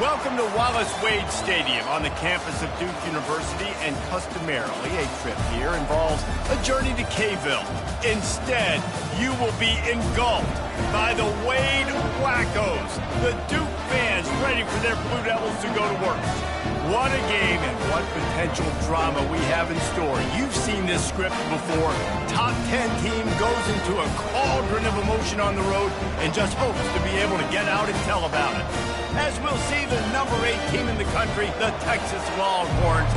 Welcome to Wallace Wade Stadium on the campus of Duke University, and customarily a trip here involves a journey to K-ville. Instead, you will be engulfed by the Wade Wackos, the Duke fans ready for their Blue Devils to go to work. What a game and what potential drama we have in store. You've seen this script before. Top 10 team goes into a cauldron of emotion on the road and just hopes to be able to get out and tell about it. As we'll see the number 8 team in the country, the Texas Longhorns,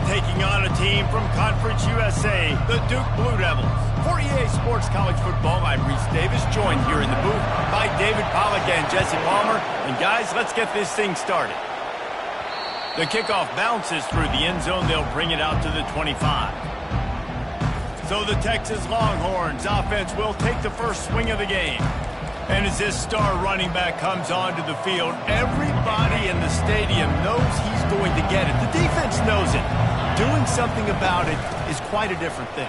taking on a team from Conference USA, the Duke Blue Devils. For EA Sports College Football, I'm Reese Davis, joined here in the booth by David Pollack and Jesse Palmer. And guys, let's get this thing started. The kickoff bounces through the end zone. They'll bring it out to the 25. So the Texas Longhorns offense will take the first swing of the game. And as this star running back comes onto the field, everybody in the stadium knows he's going to get it. The defense knows it. Doing something about it is quite a different thing.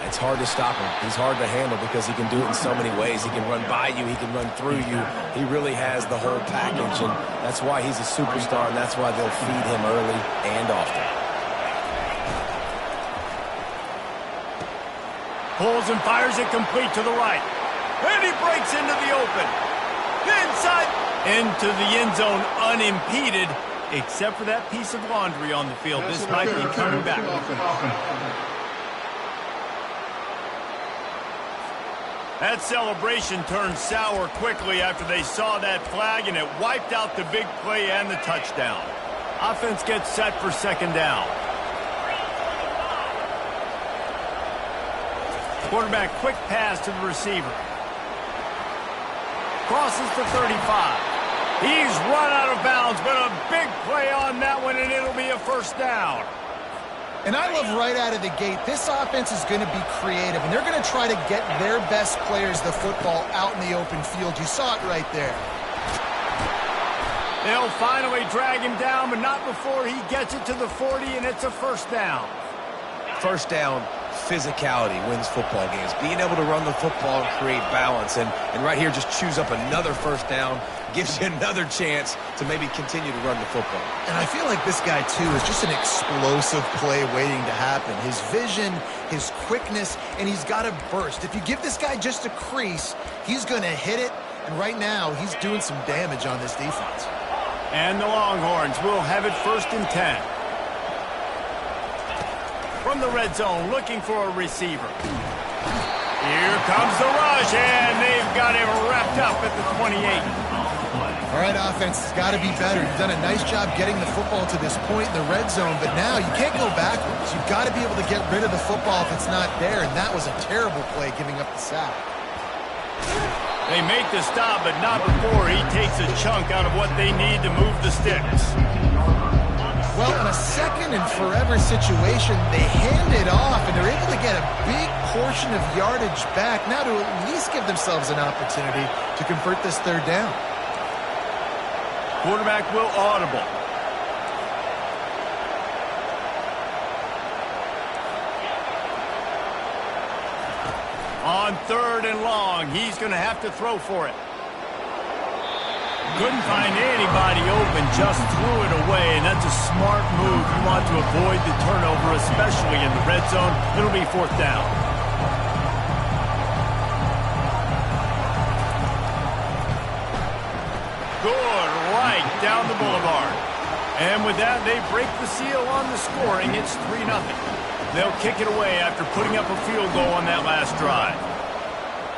It's hard to stop him. He's hard to handle because he can do it in so many ways. He can run by you. He can run through you. He really has the whole package, and that's why he's a superstar, and that's why they'll feed him early and often. Pulls and fires it complete to the right. And he breaks into the open. Inside. Into the end zone unimpeded, except for that piece of laundry on the field. This might be coming back. That celebration turned sour quickly after they saw that flag, and it wiped out the big play and the touchdown. Offense gets set for second down. Quarterback quick pass to the receiver. Crosses the 35. He's run out of bounds, but a big play on that one, and it'll be a first down. And I love right out of the gate, this offense is going to be creative, and they're going to try to get their best players the football out in the open field. You saw it right there. They'll finally drag him down, but not before he gets it to the 40, and it's a first down. First down, physicality wins football games. Being able to run the football and create balance. And right here, just choose up another first down, gives you another chance to maybe continue to run the football. And I feel like this guy, too, is just an explosive play waiting to happen. His vision, his quickness, and he's got a burst. If you give this guy just a crease, he's going to hit it. And right now, he's doing some damage on this defense. And the Longhorns will have it first and 10. From the red zone, looking for a receiver. Here comes the rush, and they've got him wrapped up at the 28. All right, offense has got to be better. You've done a nice job getting the football to this point in the red zone, but now you can't go backwards. You've got to be able to get rid of the football if it's not there, and that was a terrible play giving up the sack. They make the stop, but not before he takes a chunk out of what they need to move the sticks. Well, in a second and forever situation, they hand it off, and they're able to get a big portion of yardage back now to at least give themselves an opportunity to convert this third down. Quarterback will audible. On third and long, he's going to have to throw for it. Couldn't find anybody open, just threw it away, and that's a smart move. You want to avoid the turnover, especially in the red zone. It'll be fourth down. Good, right down the boulevard. And with that, they break the seal on the scoring. It's 3-0. They'll kick it away after putting up a field goal on that last drive.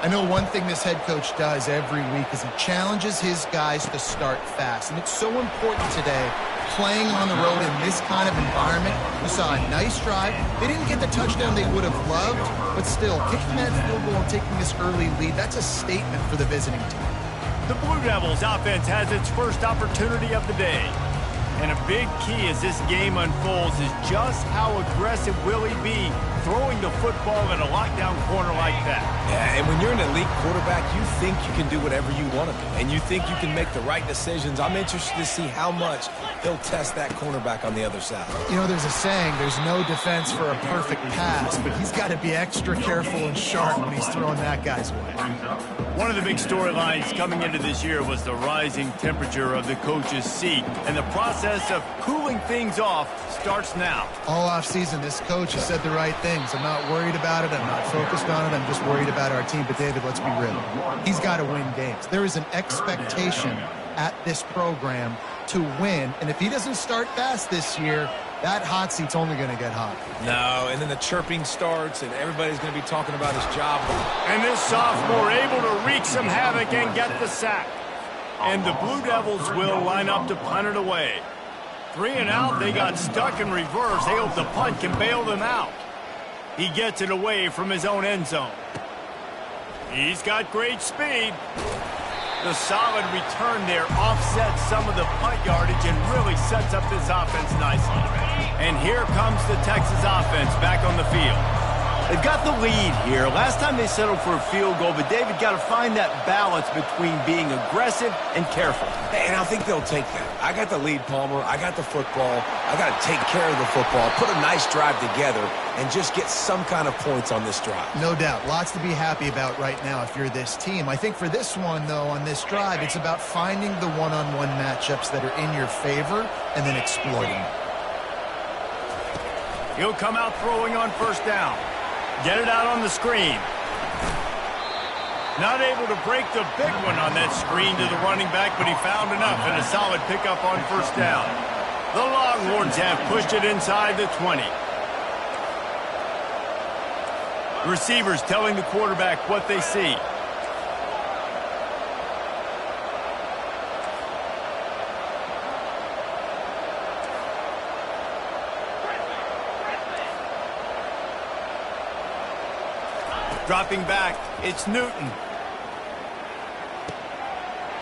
I know one thing this head coach does every week is he challenges his guys to start fast. And it's so important today, playing on the road in this kind of environment. We saw a nice drive. They didn't get the touchdown they would have loved, but still, kicking that field goal and taking this early lead, that's a statement for the visiting team. The Blue Devils offense has its first opportunity of the day. And a big key as this game unfolds is just how aggressive will he be throwing the football at a lockdown corner like that. Yeah, and when you're an elite quarterback, you think you can do whatever you want to do, and you think you can make the right decisions. I'm interested to see how much he'll test that cornerback on the other side. You know, there's a saying, there's no defense for a perfect pass, but he's got to be extra careful and sharp when he's throwing that guy's way. One of the big storylines coming into this year was the rising temperature of the coach's seat, and the process of cooling things off starts now. All offseason, this coach has said the right things. I'm not worried about it. I'm not focused on it. I'm just worried about our team. But, David, let's be real. He's got to win games. There is an expectation at this program to win, and if he doesn't start fast this year, that hot seat's only going to get hot. No, and then the chirping starts, and everybody's going to be talking about his job. And this sophomore able to wreak some havoc and get the sack. And the Blue Devils will line up to punt it away. 3 and out, they got stuck in reverse. They hope the punt can bail them out. He gets it away from his own end zone. He's got great speed. The solid return there offsets some of the punt yardage and really sets up this offense nicely. And here comes the Texas offense back on the field. They've got the lead here. Last time they settled for a field goal, but David got to find that balance between being aggressive and careful. And I think they'll take that. I got the lead, Palmer. I got the football. I got to take care of the football, put a nice drive together, and just get some kind of points on this drive. No doubt. Lots to be happy about right now if you're this team. I think for this one, though, on this drive, it's about finding the one-on-one matchups that are in your favor and then exploiting them. He'll come out throwing on first down. Get it out on the screen. Not able to break the big one on that screen to the running back, but he found enough and a solid pickup on first down. The Longhorns have pushed it inside the 20. Receivers telling the quarterback what they see. Dropping back, it's Newton.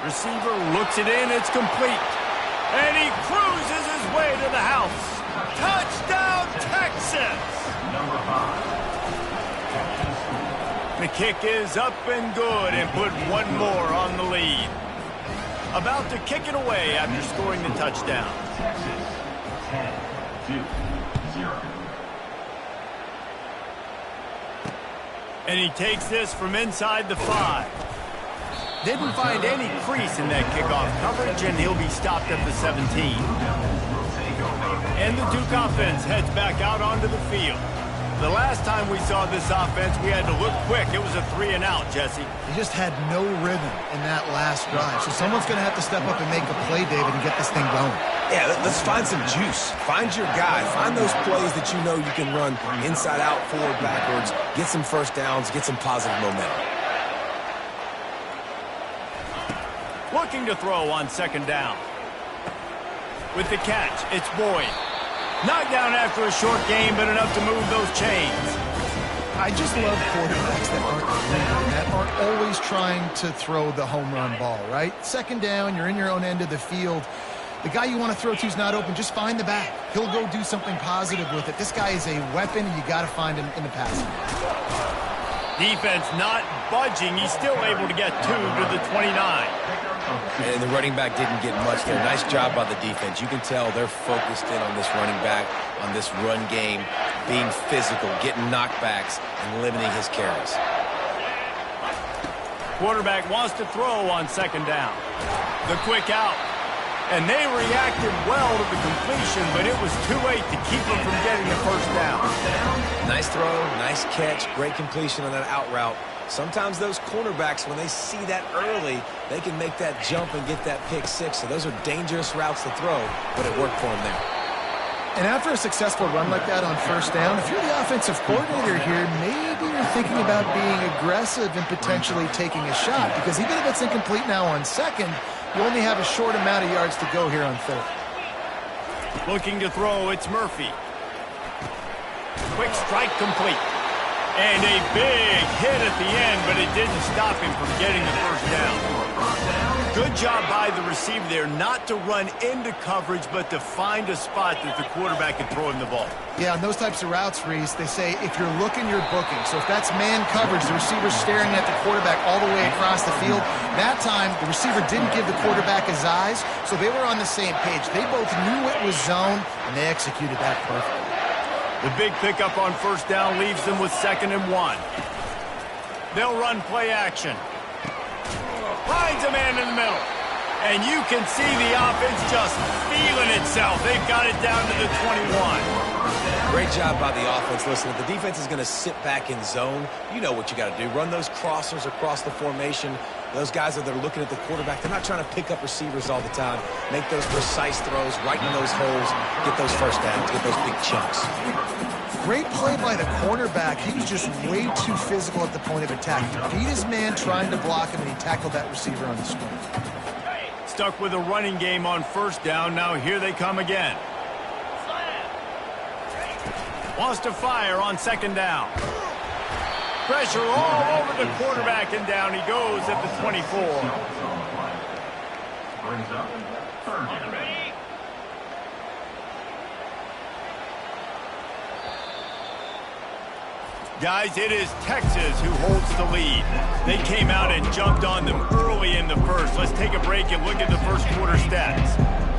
Receiver looks it in, it's complete. And he cruises his way to the house. Touchdown, Texas! The kick is up and good and put one more on the lead. About to kick it away after scoring the touchdown. And he takes this from inside the 5. Didn't find any crease in that kickoff coverage, and he'll be stopped at the 17. And the Duke offense heads back out onto the field. The last time we saw this offense, we had to look quick. It was a 3 and out, Jesse. He just had no rhythm in that last drive. So someone's going to have to step up and make a play, David, and get this thing going. Yeah, let's find some juice. Find your guy. Find those plays that you know you can run inside out, forward, backwards. Get some first downs. Get some positive momentum. Looking to throw on second down. With the catch, it's Boyd. Knocked down after a short game, but enough to move those chains. I just love quarterbacks that aren't greedy, that aren't always trying to throw the home run ball, right? Second down, you're in your own end of the field. The guy you want to throw to is not open. Just find the back. He'll go do something positive with it. This guy is a weapon, and you got to find him in the passing. Defense not budging. He's still able to get 2 to the 29. And the running back didn't get much there. Nice job by the defense. You can tell they're focused in on this running back, on this run game, being physical, getting knockbacks, and limiting his carries. Quarterback wants to throw on second down. The quick out. And they reacted well to the completion, but it was too late to keep them from getting the first down. Nice throw, nice catch, great completion on that out route. Sometimes those cornerbacks, when they see that early, they can make that jump and get that pick 6. So those are dangerous routes to throw, but it worked for him there. And after a successful run like that on first down, if you're the offensive coordinator here, maybe you're thinking about being aggressive and potentially taking a shot, because even if it's incomplete now on second, you only have a short amount of yards to go here on third. Looking to throw, it's Murphy. Quick strike complete. And a big hit at the end, but it didn't stop him from getting the first down. Good job by the receiver there not to run into coverage, but to find a spot that the quarterback can throw him the ball. Yeah, on those types of routes, Reese, they say if you're looking, you're booking. So if that's man coverage, the receiver's staring at the quarterback all the way across the field. That time, the receiver didn't give the quarterback his eyes, so they were on the same page. They both knew it was zone, and they executed that perfectly. The big pickup on first down leaves them with 2nd and 1. They'll run play action. Finds a man in the middle. And you can see the offense just feeling itself. They've got it down to the 21. Great job by the offense. Listen, if the defense is going to sit back in zone, you know what you got to do. Run those crossers across the formation. Those guys that are looking at the quarterback, they're not trying to pick up receivers all the time. Make those precise throws, right in those holes, get those first downs, get those big chunks. Great play by the cornerback. He was just way too physical at the point of attack. He beat his man trying to block him, and he tackled that receiver on the screen. Stuck with a running game on first down. Now here they come again. Wants to fire on 2nd down. Pressure all over the quarterback, and down he goes at the 24. Brings up 3rd down. Guys, it is Texas who holds the lead. They came out and jumped on them early in the first. Let's take a break and look at the first quarter stats.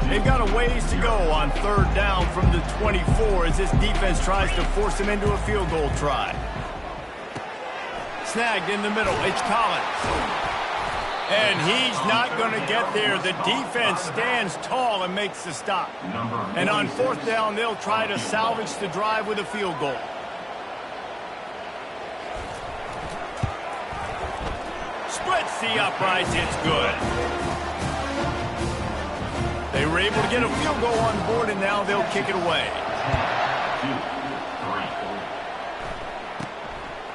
They've got a ways to go on 3rd down from the 24 as this defense tries to force them into a field goal try. Snagged in the middle. It's Collins. And he's not going to get there. The defense stands tall and makes the stop. And on 4th down, they'll try to salvage the drive with a field goal. Splits the uprights. It's good. They were able to get a field goal on board, and now they'll kick it away.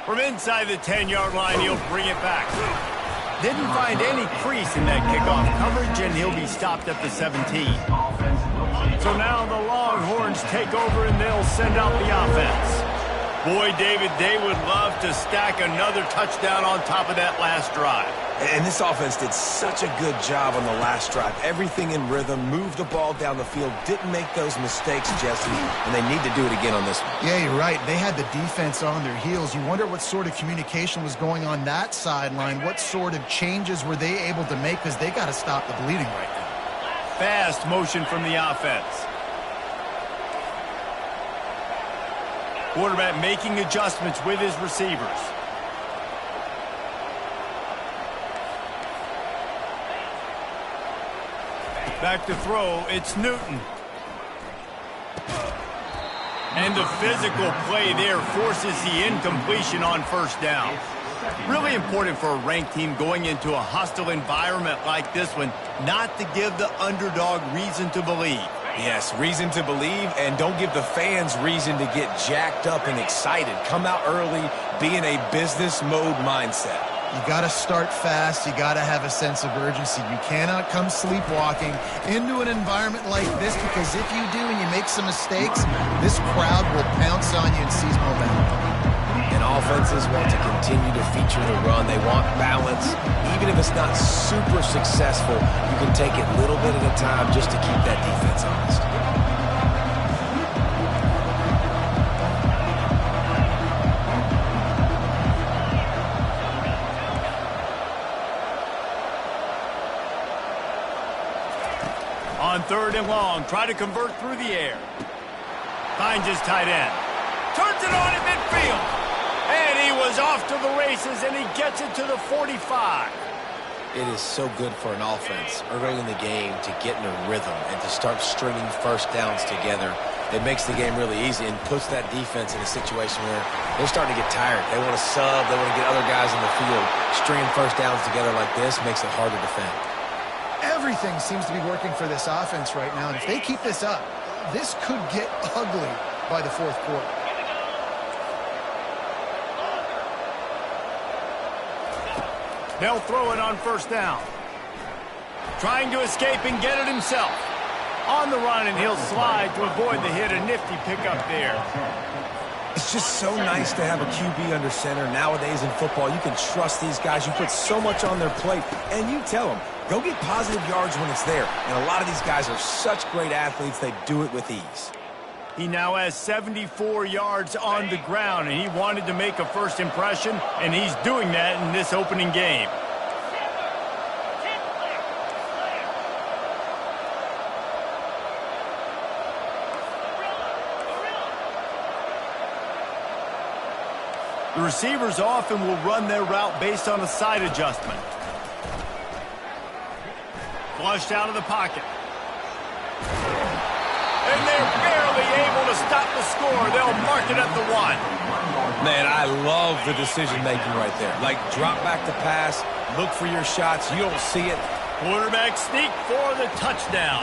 From inside the 10-yard line, he'll bring it back. Didn't find any crease in that kickoff coverage, and he'll be stopped at the 17. So now the Longhorns take over, and they'll send out the offense. Boy, David, they would love to stack another touchdown on top of that last drive. And this offense did such a good job on the last drive. Everything in rhythm, moved the ball down the field, didn't make those mistakes, Jesse, and they need to do it again on this one. Yeah, you're right. They had the defense on their heels. You wonder what sort of communication was going on that sideline. What sort of changes were they able to make, because they got to stop the bleeding right now. Fast motion from the offense. Quarterback making adjustments with his receivers. Back to throw, it's Newton. And the physical play there forces the incompletion on first down. Really important for a ranked team going into a hostile environment like this one, not to give the underdog reason to believe. Yes, reason to believe, and don't give the fans reason to get jacked up and excited. Come out early, be in a business mode mindset. You got to start fast. You got to have a sense of urgency. You cannot come sleepwalking into an environment like this, because if you do and you make some mistakes, this crowd will pounce on you and seize momentum. And offenses want to continue to feature the run. They want balance. Even if it's not super successful, you can take it little bit at a time just to keep that defense honest. On 3rd and long, try to convert through the air. Finds his tight end. Turns it on in midfield. And he was off to the races, and he gets it to the 45. It is so good for an offense early in the game to get in a rhythm and to start stringing first downs together. It makes the game really easy and puts that defense in a situation where they're starting to get tired. They want to sub. They want to get other guys in the field. Stringing first downs together like this makes it hard to defend. Everything seems to be working for this offense right now, and if they keep this up, this could get ugly by the 4th quarter. They'll throw it on first down. Trying to escape and get it himself. On the run, and he'll slide to avoid the hit. A nifty pickup there. It's just so nice to have a QB under center. Nowadays in football, you can trust these guys. You put so much on their plate, and you tell them, go get positive yards when it's there. And a lot of these guys are such great athletes, they do it with ease. He now has 74 yards on the ground, and he wanted to make a first impression, and he's doing that in this opening game. The receivers often will run their route based on a side adjustment. Flushed out of the pocket. And they're barely able to stop the score. They'll mark it at the 1. Man, I love the decision-making right there. Like, drop back to pass, look for your shots. You don't see it. Quarterback sneak for the touchdown.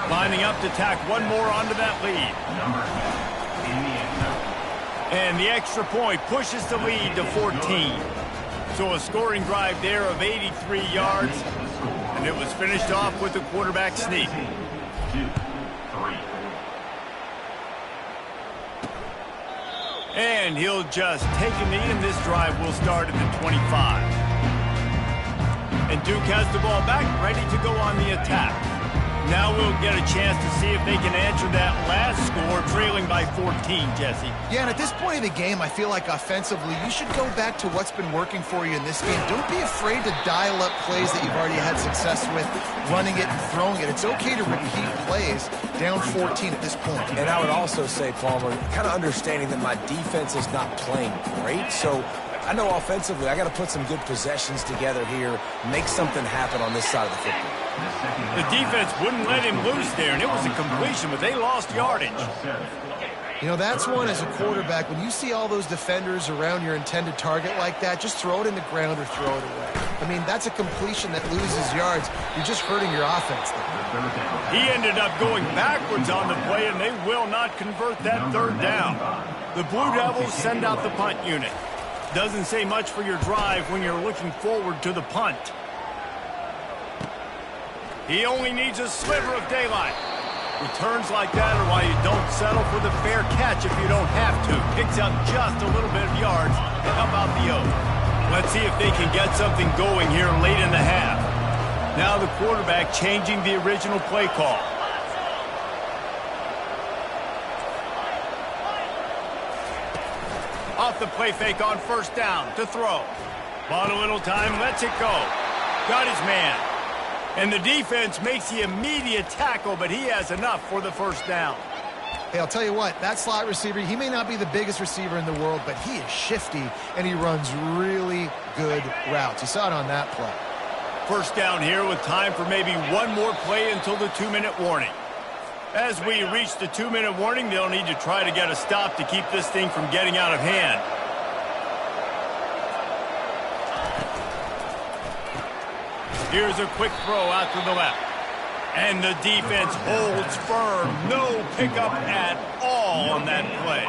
Lining up to tack one more onto that lead. And the extra point pushes the lead to 14. So a scoring drive there of 83 yards. And it was finished off with a quarterback sneak. 2, 3. And he'll just take a knee, and this drive will start at the 25. And Duke has the ball back, ready to go on the attack. Now we'll get a chance to see if they can answer that last score, trailing by 14, Jesse. Yeah, and at this point in the game, I feel like offensively, you should go back to what's been working for you in this game. Don't be afraid to dial up plays that you've already had success with, running it and throwing it. It's okay to repeat plays down 14 at this point. And I would also say, Palmer, kind of understanding that my defense is not playing great, so I know offensively I got to put some good possessions together here, make something happen on this side of the football. The defense wouldn't let him loose there, and it was a completion, but they lost yardage. You know, that's one as a quarterback. When you see all those defenders around your intended target like that, just throw it in the ground or throw it away. I mean, that's a completion that loses yards. You're just hurting your offense there. He ended up going backwards on the play, and they will not convert that third down. The Blue Devils send out the punt unit. Doesn't say much for your drive when you're looking forward to the punt. He only needs a sliver of daylight. Returns like that are why you don't settle for the fair catch if you don't have to. Picks up just a little bit of yards to help out the O. Let's see if they can get something going here late in the half. Now the quarterback changing the original play call. Off the play fake on first down to throw. Bought a little time, lets it go. Got his man. And the defense makes the immediate tackle, but he has enough for the first down. Hey, I'll tell you what, that slot receiver, he may not be the biggest receiver in the world, but he is shifty, and he runs really good routes. You saw it on that play. First down here with time for maybe one more play until the 2-minute warning. As we reach the 2-minute warning, they'll need to try to get a stop to keep this thing from getting out of hand. Here's a quick throw out to the left. And the defense holds firm. No pickup at all on that play.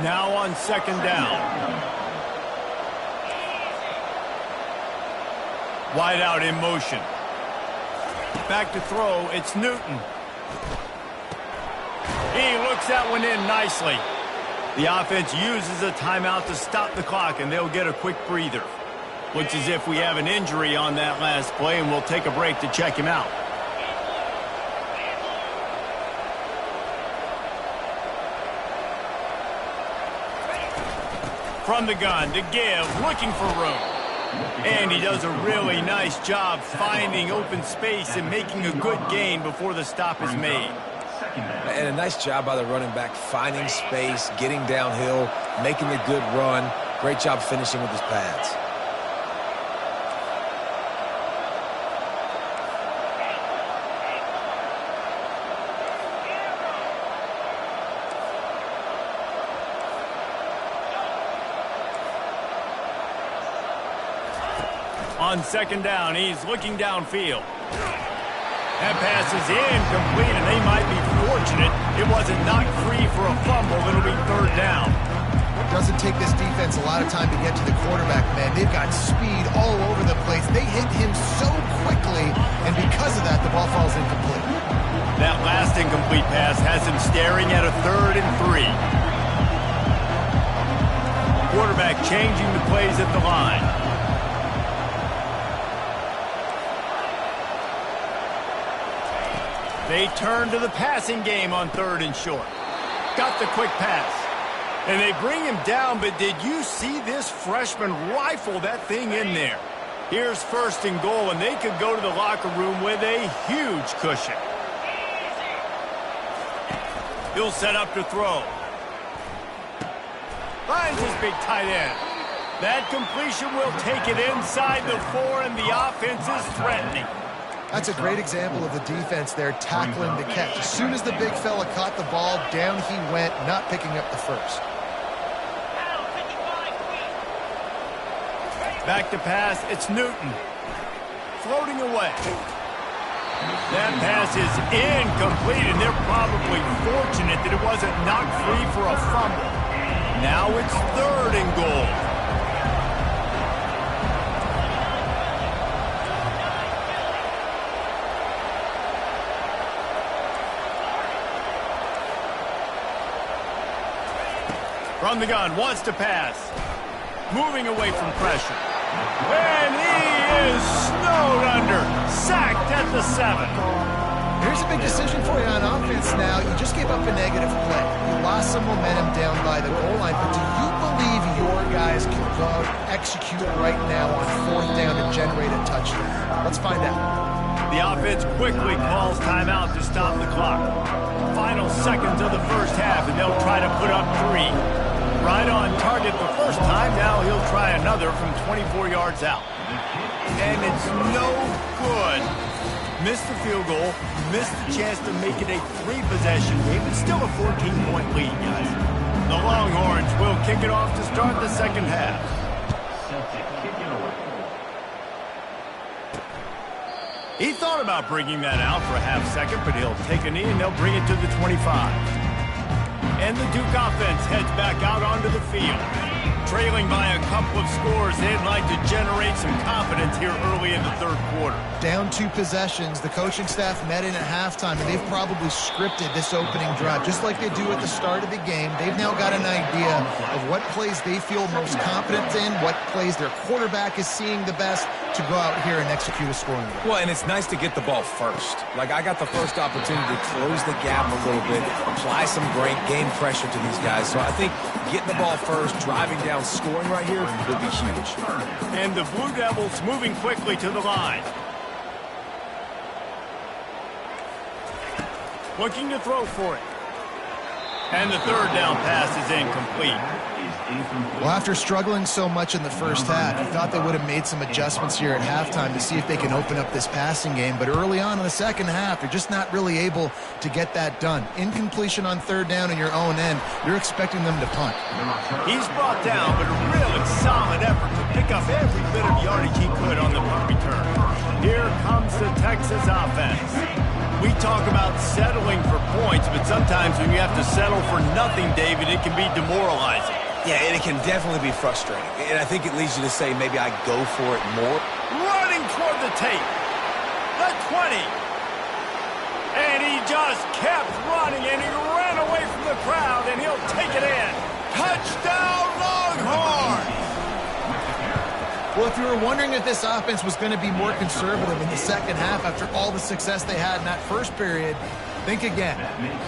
Now on second down. Wide out in motion. Back to throw. It's Newton. He looks that one in nicely. The offense uses a timeout to stop the clock, and they'll get a quick breather. Looks as if we have an injury on that last play, and we'll take a break to check him out. From the gun to give, looking for room. And he does a really nice job finding open space and making a good gain before the stop is made. And a nice job by the running back, finding space, getting downhill, making a good run. Great job finishing with his pads. On second down, he's looking downfield. That pass is incomplete, and they might be fortunate it wasn't knocked free for a fumble. It'll be third down. It doesn't take this defense a lot of time to get to the quarterback, man. They've got speed all over the place. They hit him so quickly, and because of that, the ball falls incomplete. That last incomplete pass has him staring at a 3rd and 3. Quarterback changing the plays at the line. They turn to the passing game on 3rd and short. Got the quick pass. And they bring him down, but did you see this freshman rifle that thing in there? Here's 1st and goal, and they could go to the locker room with a huge cushion. He'll set up to throw. Finds his big tight end. That completion will take it inside the 4, and the offense is threatening. That's a great example of the defense there tackling the catch. As soon as the big fella caught the ball, down he went, not picking up the first. Back to pass, it's Newton. Floating away. That pass is incomplete, and they're probably fortunate that it wasn't knocked free for a fumble. Now it's 3rd and goal. From the gun, wants to pass. Moving away from pressure. And he is snowed under. Sacked at the 7. Here's a big decision for you on offense now. You just gave up a negative play. You lost some momentum down by the goal line, but do you believe your guys can go out and execute right now on 4th down and generate a touchdown? Let's find out. The offense quickly calls timeout to stop the clock. Final seconds of the first half, and they'll try to put up 3. Right on target the first time. Now he'll try another from 24 yards out. And it's no good. Missed the field goal. Missed the chance to make it a 3-possession game. It's still a 14-point lead, guys. The Longhorns will kick it off to start the second half. He thought about bringing that out for a half second, but he'll take a knee and they'll bring it to the 25. And the Duke offense heads back out onto the field. Trailing by a couple of scores, they'd like to generate some confidence here early in the 3rd quarter. Down 2 possessions, the coaching staff met in at halftime, and they've probably scripted this opening drive. Just like they do at the start of the game, they've now got an idea of what plays they feel most confident in, what plays their quarterback is seeing the best to go out here and execute a scoring drive. Well, and it's nice to get the ball first. Like, I got the first opportunity to close the gap a little bit, apply some great game pressure to these guys. So I think getting the ball first, driving down, scoring right here would be huge. And the Blue Devils moving quickly to the line. Looking to throw for it. And the 3rd down pass is incomplete. Well, after struggling so much in the first half, you thought they would have made some adjustments here at halftime to see if they can open up this passing game. But early on in the second half, they're just not really able to get that done. Incompletion on 3rd down in your own end, you're expecting them to punt. He's brought down, but a really solid effort to pick up every bit of yardage he could on the punt return. Here comes the Texas offense. We talk about settling for points, but sometimes when you have to settle for nothing, David, it can be demoralizing. Yeah, and it can definitely be frustrating. And I think it leads you to say maybe I go for it more. Running toward the tape. The 20. And he just kept running, and he ran away from the crowd, and he'll take it in. Touchdown, Longhorns! Well, if you were wondering if this offense was going to be more conservative in the second half after all the success they had in that first period, think again.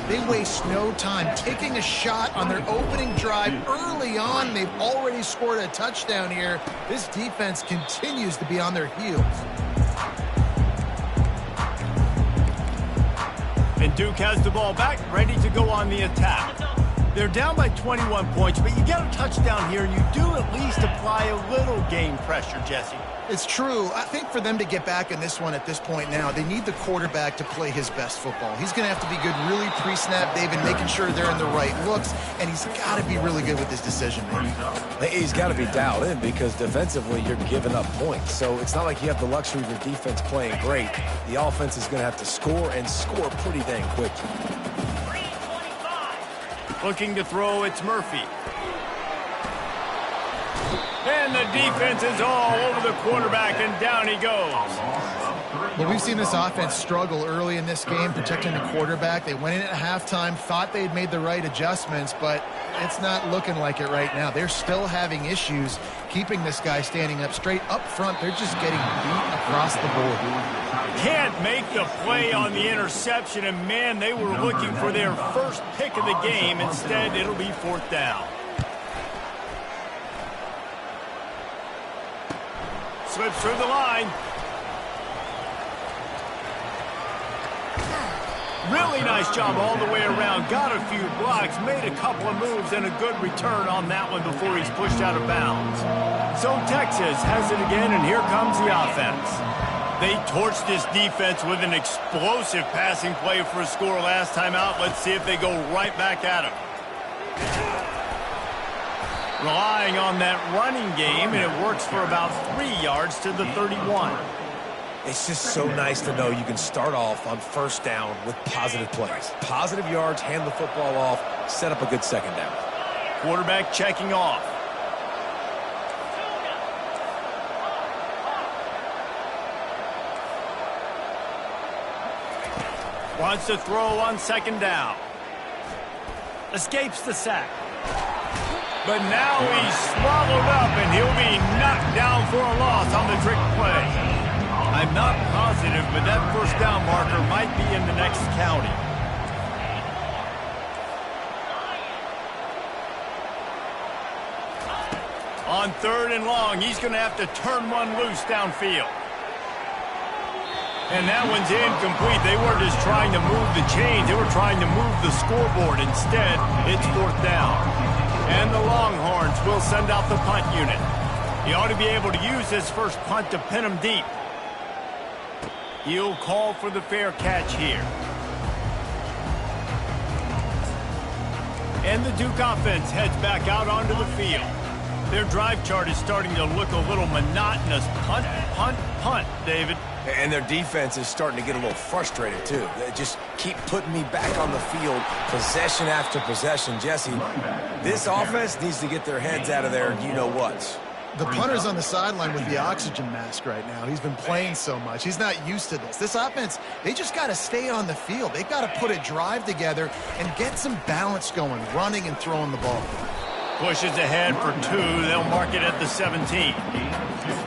They waste no time taking a shot on their opening drive early on. They've already scored a touchdown here. This defense continues to be on their heels. And Duke has the ball back, ready to go on the attack. They're down by 21 points, but you get a touchdown here, and you do at least apply a little game pressure, Jesse. It's true. I think for them to get back in this one at this point now, they need the quarterback to play his best football. He's going to have to be good really pre-snap, David, making sure they're in the right looks, and he's got to be really good with his decision-making. He's got to be dialed in because defensively you're giving up points. So it's not like you have the luxury of your defense playing great. The offense is going to have to score and score pretty dang quickly. Looking to throw, it's Murphy. And the defense is all over the quarterback, and down he goes. Well, we've seen this offense struggle early in this game, protecting the quarterback. They went in at halftime, thought they'd made the right adjustments, but it's not looking like it right now. They're still having issues keeping this guy standing up straight. Up front, they're just getting beat across the board. Can't make the play on the interception, and man, they were looking for their first pick of the game. Instead, it'll be fourth down. Slips through the line. Really nice job all the way around. Got a few blocks, made a couple of moves, and a good return on that one before he's pushed out of bounds. So Texas has it again, and here comes the offense. They torched this defense with an explosive passing play for a score last time out. Let's see if they go right back at him. Relying on that running game, and it works for about 3 yards to the 31. It's just so nice to know you can start off on first down with positive plays. Positive yards, hand the football off, set up a good second down. Quarterback checking off. Wants to throw on second down. Escapes the sack. But now he's swallowed up, and he'll be knocked down for a loss on the trick play. I'm not positive, but that first down marker might be in the next county. On third and long, he's going to have to turn one loose downfield. And that one's incomplete. They weren't just trying to move the chains. They were trying to move the scoreboard. Instead, it's fourth down. And the Longhorns will send out the punt unit. He ought to be able to use this first punt to pin him deep. He'll call for the fair catch here. And the Duke offense heads back out onto the field. Their drive chart is starting to look a little monotonous. Punt, punt, punt, David. And their defense is starting to get a little frustrated, too. They just keep putting me back on the field, possession after possession. Jesse, this offense needs to get their heads out of there, you-know-whats. The punter's on the sideline with the oxygen mask right now. He's been playing so much. He's not used to this. This offense, they just got to stay on the field. They've got to put a drive together and get some balance going, running and throwing the ball. Pushes ahead for 2. They'll mark it at the 17.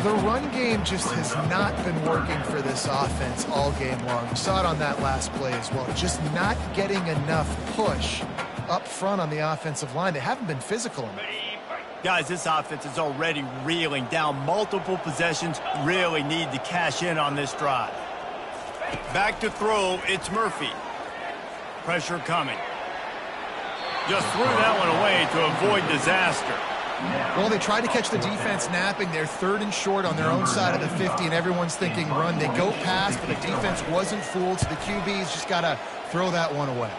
The run game just has not been working for this offense all game long. We saw it on that last play as well. Just not getting enough push up front on the offensive line. They haven't been physical enough. Guys, this offense is already reeling down multiple possessions. Really need to cash in on this drive. Back to throw, it's Murphy. Pressure coming. Just threw that one away to avoid disaster. Well, they tried to catch the defense napping. They're third and short on their own side of the 50, and everyone's thinking run. They go past, but the defense wasn't fooled, so the QB's just got to throw that one away.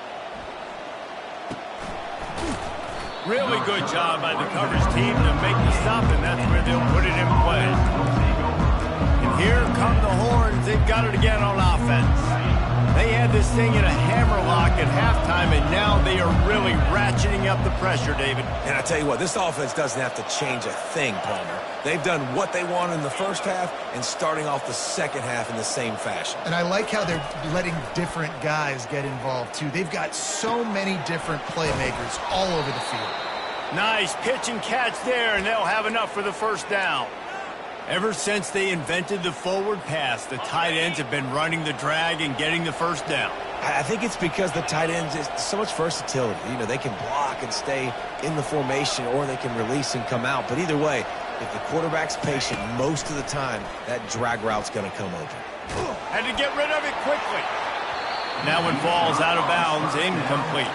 Really good job by the coverage team to make the stop, and that's where they'll put it in play. And here come the Horns. They've got it again on offense. They had this thing in a hammerlock at halftime, and now they are really ratcheting up the pressure, David. And I tell you what, this offense doesn't have to change a thing, Palmer. They've done what they wanted in the first half and starting off the second half in the same fashion. And I like how they're letting different guys get involved, too. They've got so many different playmakers all over the field. Nice pitch and catch there, and they'll have enough for the first down. Ever since they invented the forward pass, the tight ends have been running the drag and getting the first down. I think it's because the tight ends is so much versatility. You know, they can block and stay in the formation, or they can release and come out. But either way, if the quarterback's patient most of the time, that drag route's going to come open. Had to get rid of it quickly. That one falls out of bounds, incomplete.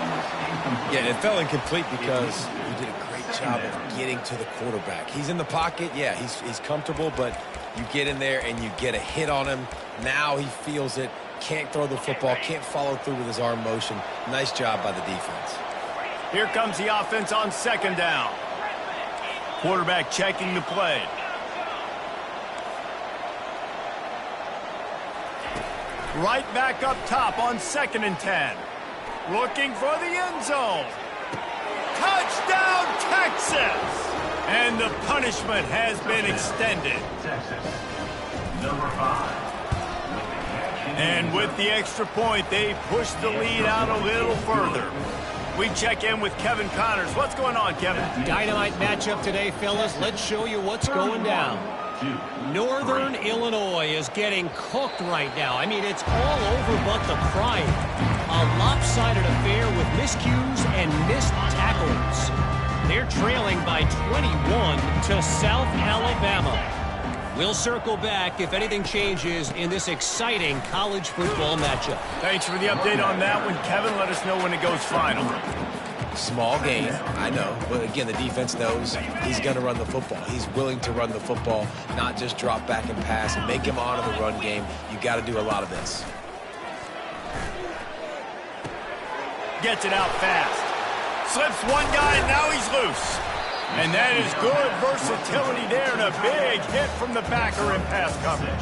Yeah, it fell incomplete because he did a great job of getting to the quarterback. He's in the pocket. Yeah, he's comfortable, but you get in there and you get a hit on him. Now he feels it. Can't throw the football, can't follow through with his arm motion. Nice job by the defense. Here comes the offense on second down. Quarterback checking the play. Right back up top on 2nd and 10. Looking for the end zone. Touchdown, Texas! And the punishment has been extended. Texas, number 5. And with the extra point, they push the lead out a little further. We check in with Kevin Connors. What's going on, Kevin? Dynamite matchup today, fellas. Let's show you what's going down. Northern Illinois is getting cooked right now. I mean, it's all over but the crying. A lopsided affair with miscues and missed tackles. They're trailing by 21 to South Alabama. We'll circle back if anything changes in this exciting college football matchup. Thanks for the update on that one, Kevin. Let us know when it goes final. Small game, I know. But again, the defense knows he's going to run the football. He's willing to run the football, not just drop back and pass and make him honor the run game. You got to do a lot of this. Gets it out fast. Slips one guy, and now he's loose. And that is good versatility there, and a big hit from the backer in pass coverage.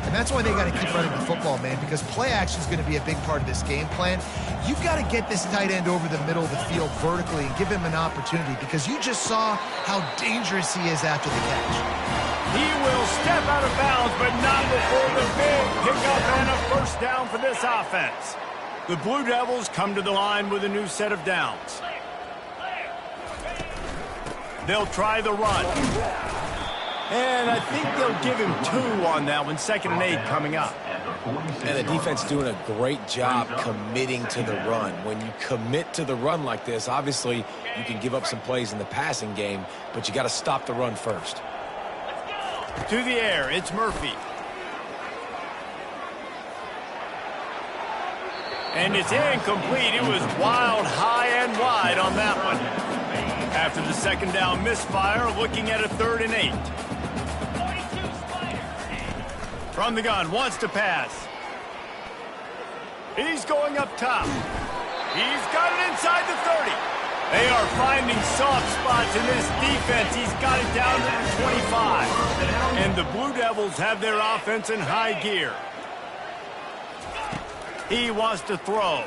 And that's why they got to keep running the football, man, because play action is going to be a big part of this game plan. You've got to get this tight end over the middle of the field vertically and give him an opportunity, because you just saw how dangerous he is after the catch. He will step out of bounds, but not before the big pickup and a first down for this offense. The Blue Devils come to the line with a new set of downs. They'll try the run. And I think they'll give him 2 on that one. 2nd and 8 coming up. And the defense doing a great job committing to the run. When you commit to the run like this, obviously you can give up some plays in the passing game, but you got to stop the run first. To the air, it's Murphy. And it's incomplete. It was wild, high, and wide on that one. After the second down misfire, looking at a 3rd and 8. From the gun, wants to pass. He's going up top. He's got it inside the 30. They are finding soft spots in this defense. He's got it down to the 25. And the Blue Devils have their offense in high gear. He wants to throw.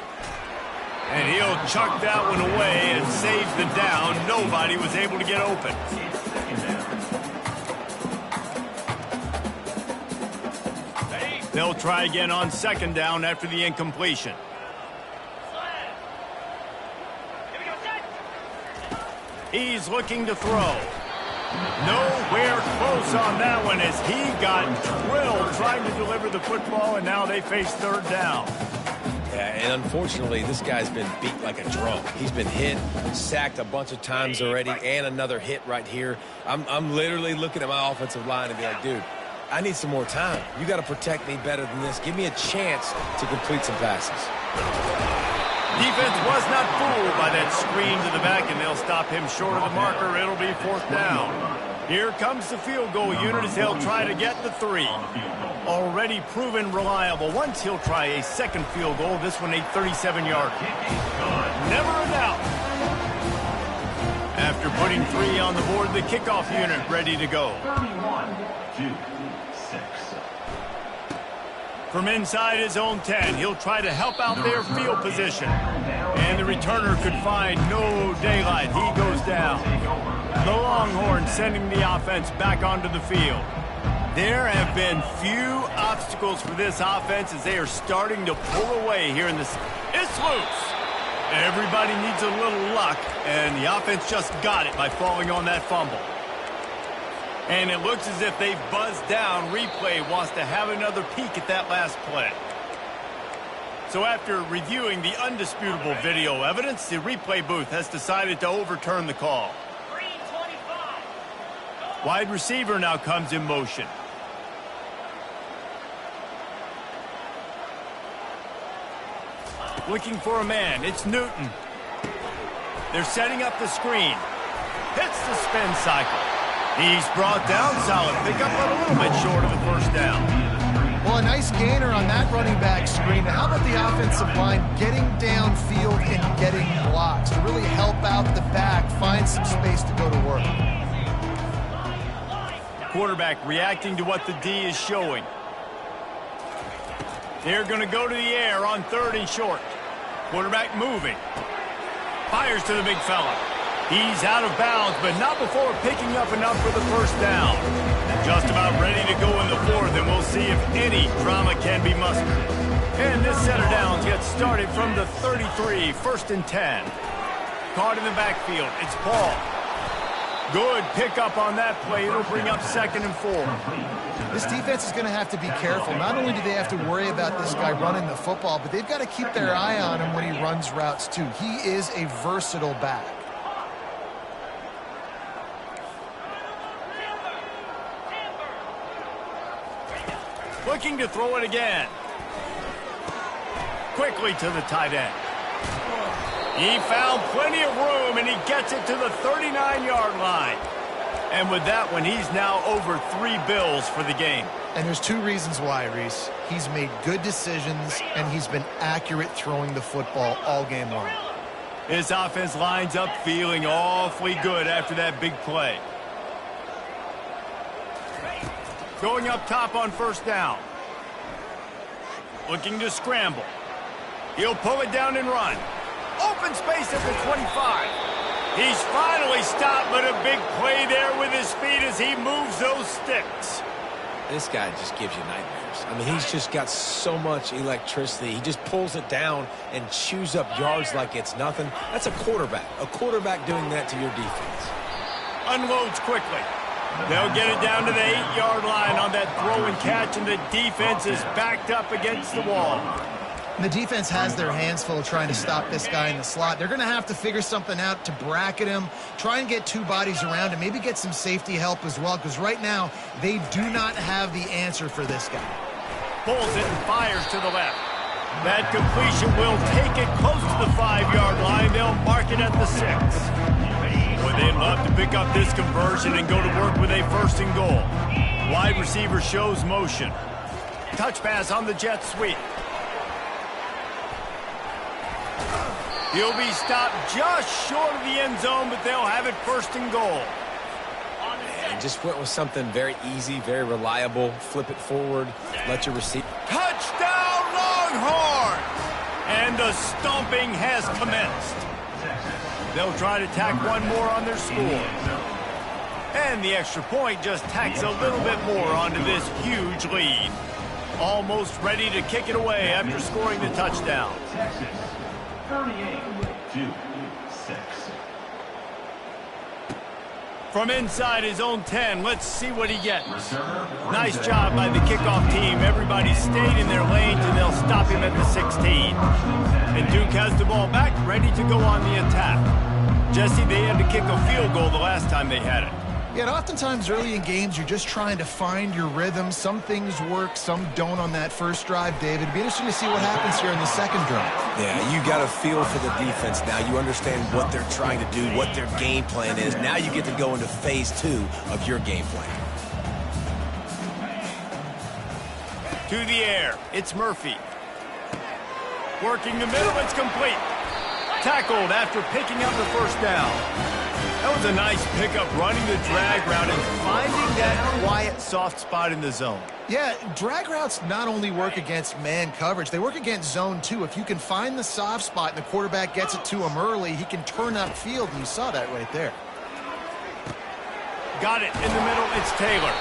And he'll chuck that one away and saves the down. Nobody was able to get open. They'll try again on 2nd down after the incompletion. He's looking to throw. Nowhere close on that one as he got drilled trying to deliver the football, and now they face 3rd down. Yeah, and unfortunately, this guy's been beat like a drum. He's been hit, sacked a bunch of times already, and another hit right here. I'm literally looking at my offensive line and be like, dude, I need some more time. You got to protect me better than this. Give me a chance to complete some passes. Defense was not fooled by that screen to the back, and they'll stop him short of the marker. It'll be 4th down. Here comes the field goal unit as he'll try to get the 3. Already proven reliable. Once he'll try a 2nd field goal, this one a 37-yard. Never a doubt. After putting 3 on the board, the kickoff unit ready to go. 31-6. From inside his own 10, he'll try to help out their field position. And the returner could find no daylight. He goes down. The Longhorns sending the offense back onto the field. There have been few obstacles for this offense as they are starting to pull away here in this. It's loose. Everybody needs a little luck, and the offense just got it by falling on that fumble. And it looks as if they've buzzed down. Replay wants to have another peek at that last play. So after reviewing the undisputable video evidence, the replay booth has decided to overturn the call. Wide receiver now comes in motion. Looking for a man. It's Newton. They're setting up the screen. Hits the spin cycle. He's brought down. Solid pickup, but a little bit short of the first down. Well, a nice gainer on that running back screen. How about the offensive line getting downfield and getting blocks to really help out the back, find some space to go to work? Quarterback reacting to what the D is showing. They're going to go to the air on 3rd and short. Quarterback moving. Fires to the big fella. He's out of bounds, but not before picking up enough for the first down. Just about ready to go in the fourth, and we'll see if any drama can be mustered. And this set of downs gets started from the 33, 1st and 10. Caught in the backfield, it's Paul. Good pickup on that play. It'll bring up 2nd and 4. This defense is going to have to be careful. Not only do they have to worry about this guy running the football, but they've got to keep their eye on him when he runs routes too. He is a versatile back. Looking to throw it again. Quickly to the tight end. He found plenty of room, and he gets it to the 39-yard line. And with that one, he's now over 3 bills for the game. And there's 2 reasons why, Reese. He's made good decisions, and he's been accurate throwing the football all game long. His offense lines up feeling awfully good after that big play. Going up top on 1st down. Looking to scramble. He'll pull it down and run. Open space at the 25. He's finally stopped, but a big play there with his feet as he moves those sticks. This guy just gives you nightmares. I mean, he's just got so much electricity. He just pulls it down and chews up yards like it's nothing. That's a quarterback. A quarterback doing that to your defense. Unloads quickly. They'll get it down to the 8-yard line on that throw and catch, and the defense is backed up against the wall. And the defense has their hands full trying to stop this guy in the slot. They're going to have to figure something out to bracket him, try and get 2 bodies around him, maybe get some safety help as well, because right now they do not have the answer for this guy. Pulls it and fires to the left. That completion will take it close to the 5-yard line. They'll mark it at the 6. Boy, they'd love to pick up this conversion and go to work with a 1st and goal. Wide receiver shows motion. Touch pass on the jet sweep. He'll be stopped just short of the end zone, but they'll have it 1st and goal. And just went with something very easy, very reliable. Flip it forward, let your receiver. Touchdown, Longhorns! And the stomping has commenced. They'll try to tack one more on their score. And the extra point just tacks a little bit more onto this huge lead. Almost ready to kick it away after scoring the touchdown. 38-6. From inside his own 10, let's see what he gets. Nice job by the kickoff team. Everybody stayed in their lanes, and they'll stop him at the 16. And Duke has the ball back, ready to go on the attack. Jesse, they had to kick a field goal the last time they had it. Yeah, and oftentimes early in games, you're just trying to find your rhythm. Some things work, some don't on that first drive, David. It'd be interesting to see what happens here in the second drive. Yeah, you got a feel for the defense now. You understand what they're trying to do, what their game plan is. Now you get to go into phase 2 of your game plan. To the air, it's Murphy. Working the middle, it's complete. Tackled after picking up the 1st down. That was a nice pickup, running the drag route and finding that quiet, soft spot in the zone. Yeah, drag routes not only work against man coverage, they work against zone too. If you can find the soft spot and the quarterback gets it to him early, he can turn upfield, and you saw that right there. Got it in the middle, it's Taylor.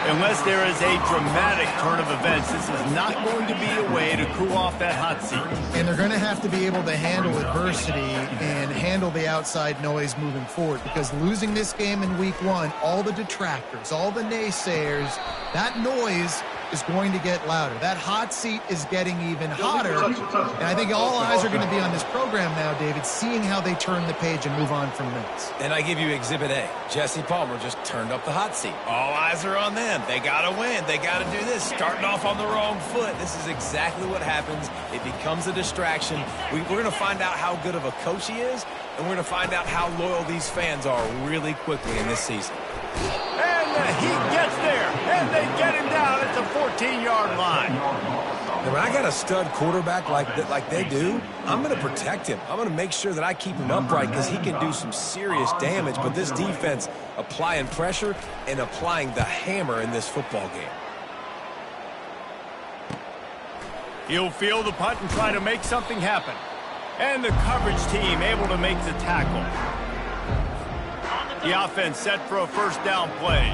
Unless there is a dramatic turn of events, this is not going to be a way to cool off that hot seat. And they're going to have to be able to handle adversity and handle the outside noise moving forward, because losing this game in week 1, all the detractors, all the naysayers, that noise is going to get louder. That hot seat is getting even hotter. And I think all eyes are going to be on this program now, David, seeing how they turn the page and move on from this. And I give you Exhibit A. Jesse Palmer just turned up the hot seat. All eyes are on them. They got to win. They got to do this. Starting off on the wrong foot. This is exactly what happens. It becomes a distraction. We're going to find out how good of a coach he is, and we're going to find out how loyal these fans are really quickly in this season. And the heat gets there, and they get him down at the 14-yard line. And when I got a stud quarterback like they do, I'm going to protect him. I'm going to make sure that I keep him upright, because he can do some serious damage. But this defense applying pressure and applying the hammer in this football game. He'll field the punt and try to make something happen. And the coverage team able to make the tackle. The offense set for a first down play.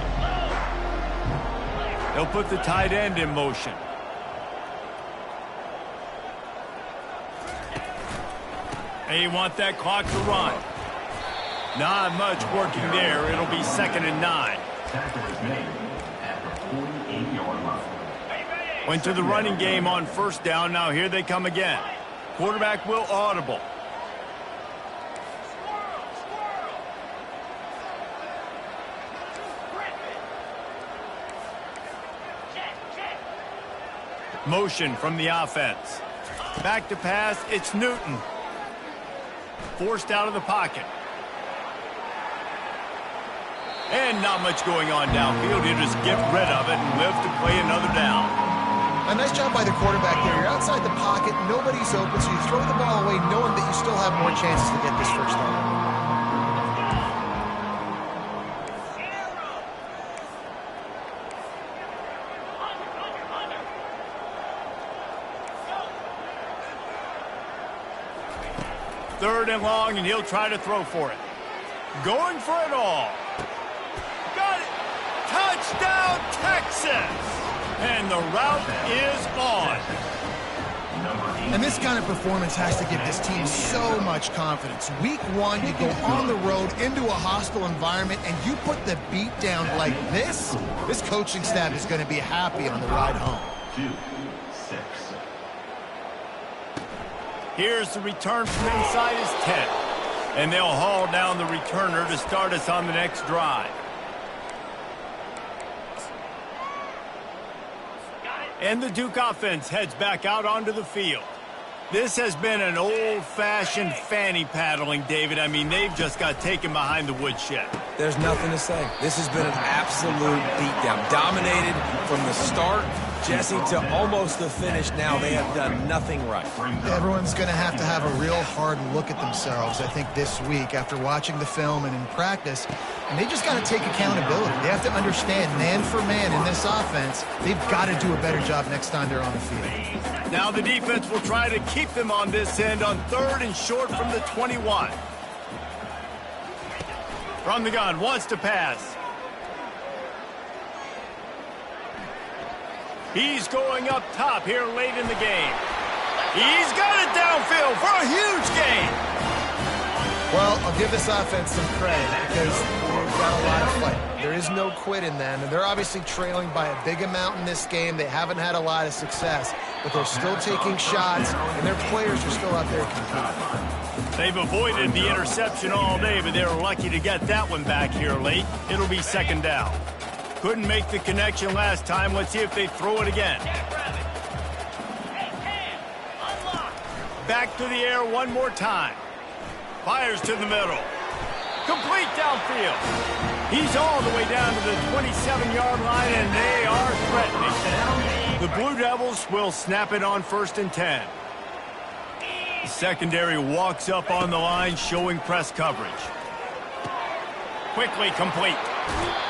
They'll put the tight end in motion. They want that clock to run. Not much working there. It'll be 2nd and 9. Tackle is made at the 48-yard line. Went to the running game on first down. Now here they come again. Quarterback will audible. Motion from the offense. Back to pass. It's Newton. Forced out of the pocket. And not much going on downfield. You just get rid of it and live to play another down. A nice job by the quarterback there. You're outside the pocket. Nobody's open, so you throw the ball away knowing that you still have more chances to get this first down. Third and long, and he'll try to throw for it. Going for it all. Got it. Touchdown, Texas. And the route is on. And this kind of performance has to give this team so much confidence. Week 1, you go on the road into a hostile environment, and you put the beat down like this. This coaching staff is going to be happy on the ride home. 2, 6. Here's the return from inside his 10. And they'll haul down the returner to start us on the next drive. And the Duke offense heads back out onto the field. This has been an old-fashioned fanny paddling, David. I mean, they've just got taken behind the woodshed. There's nothing to say. This has been an absolute beatdown. Dominated from the start, Jesse, to almost the finish now. They have done nothing right. Everyone's going to have a real hard look at themselves, I think, this week after watching the film and in practice. And they just got to take accountability. They have to understand, man for man in this offense, they've got to do a better job next time they're on the field. Now the defense will try to keep them on this end on 3rd and short from the 21. From the gun, wants to pass. He's going up top here late in the game. He's got it downfield for a huge gain. Well, I'll give this offense some credit because they've got a lot of fight. There is no quit in them, and they're obviously trailing by a big amount in this game. They haven't had a lot of success, but they're still taking shots, and their players are still out there competing. They've avoided the interception all day, but they were lucky to get that one back here late. It'll be 2nd down. Couldn't make the connection last time. Let's see if they throw it again. Back to the air one more time. Fires to the middle. Complete downfield. He's all the way down to the 27-yard line, and they are threatening. The Blue Devils will snap it on 1st and 10. The secondary walks up on the line, showing press coverage. Quickly complete.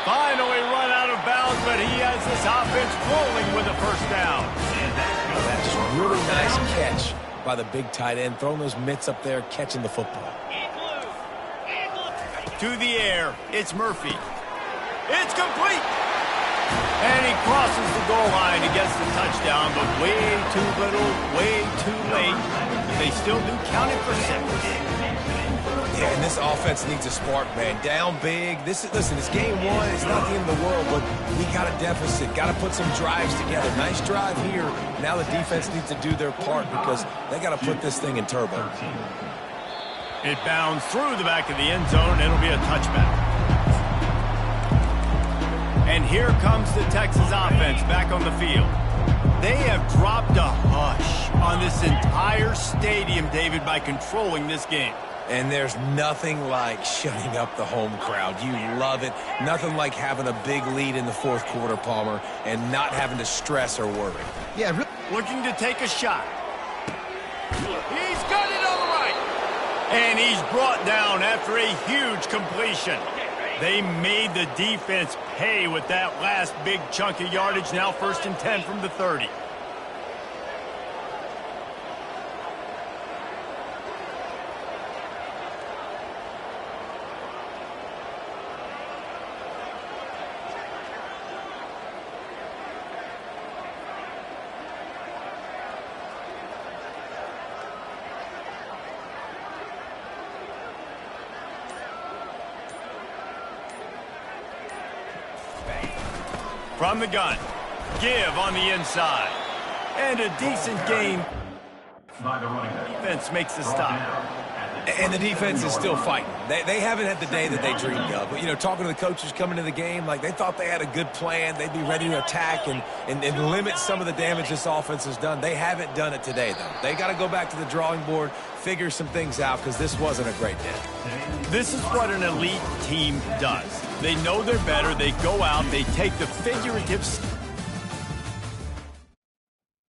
Finally run out of bounds, but he has this offense rolling with a first down. That's a really nice catch by the big tight end, throwing those mitts up there, catching the football. To the air, it's Murphy. It's complete. And he crosses the goal line and gets the touchdown, but way too little, way too late. They still do count it for 6. Yeah, and this offense needs a spark, man. Down big. Listen, it's game 1. It's not the end of the world, but we got a deficit. Got to put some drives together. Nice drive here. Now the defense needs to do their part because they got to put this thing in turbo. It bounds through the back of the end zone. It'll be a touchback. And here comes the Texas offense back on the field. They have dropped a hush on this entire stadium, David, by controlling this game. And there's nothing like shutting up the home crowd. You love it. Nothing like having a big lead in the 4th quarter, Palmer, and not having to stress or worry. Yeah, looking to take a shot. He's got it on the right. And he's brought down after a huge completion. They made the defense pay with that last big chunk of yardage. Now 1st and 10 from the 30. From the gun. Give on the inside. And a decent game. By the running back. Defense makes the stop. And the defense is still fighting. They haven't had the day that they dreamed of. But, you know, talking to the coaches coming to the game, like they thought they had a good plan. They'd be ready to attack and limit some of the damage this offense has done. They haven't done it today, though. They got to go back to the drawing board, figure some things out, because this wasn't a great day. This is what an elite team does. They know they're better. They go out. They take the figurative